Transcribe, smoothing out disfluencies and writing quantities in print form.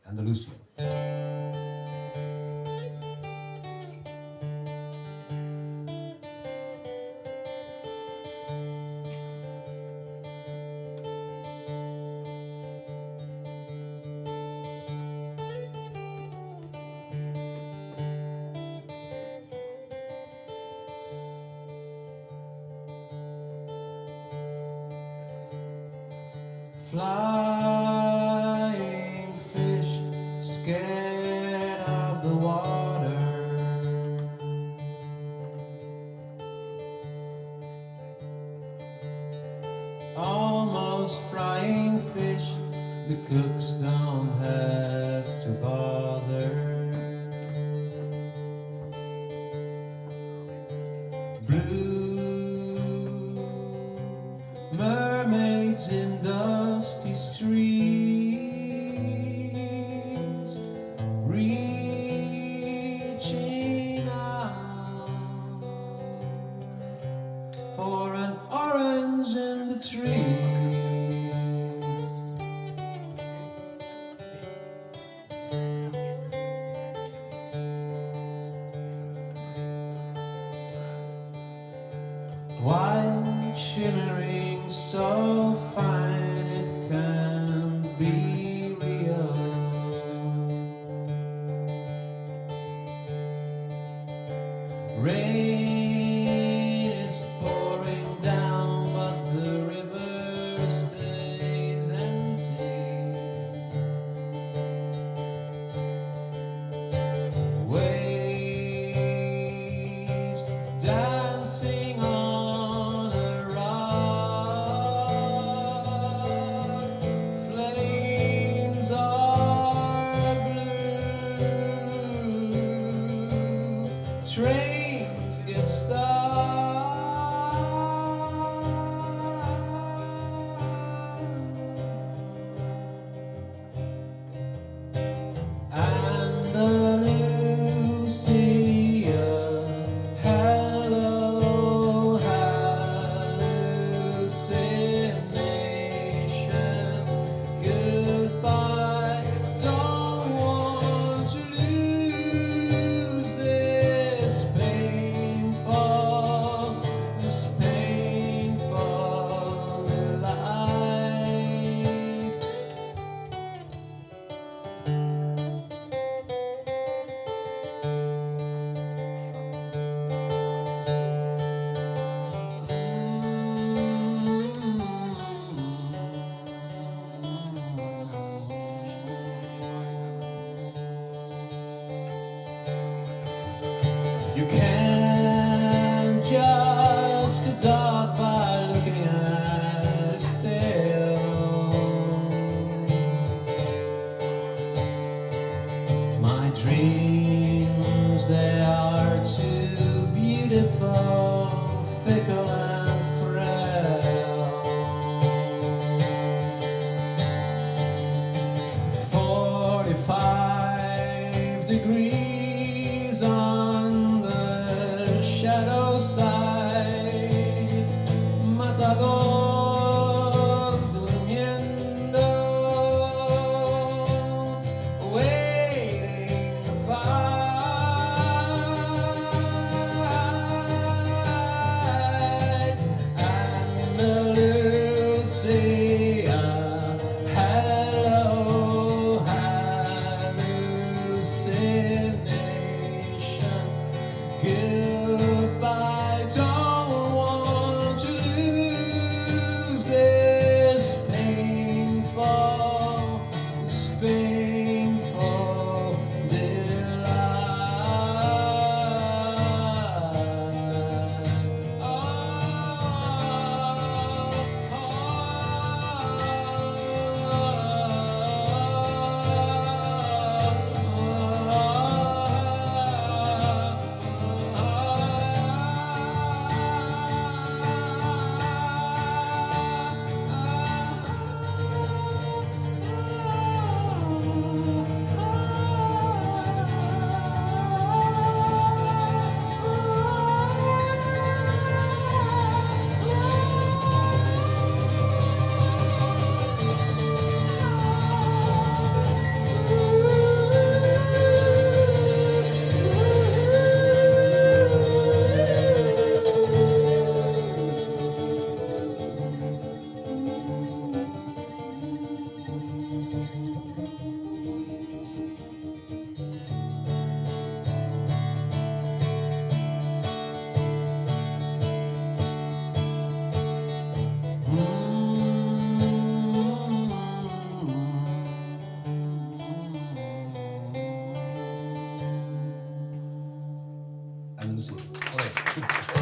Andalusia. Flying fish scared of the water, almost flying fish, the cooks don't have to bother. Blue mermaids in dusty streets, reaching out for an orange in the trees. White shimmering so fine it can't be real. Rain is pouring down but the river stays empty. Waves dancing on a rock, flames are blue, trains get stuck, Andalusia, hello hallucination, goodbye, don't want to lose this painful life. You can't judge the dog by looking at its tail. My dreams, they are too beautiful, fickle and frail. 45 degrees on the shadow side, matador durmiendo, waiting to fight. you.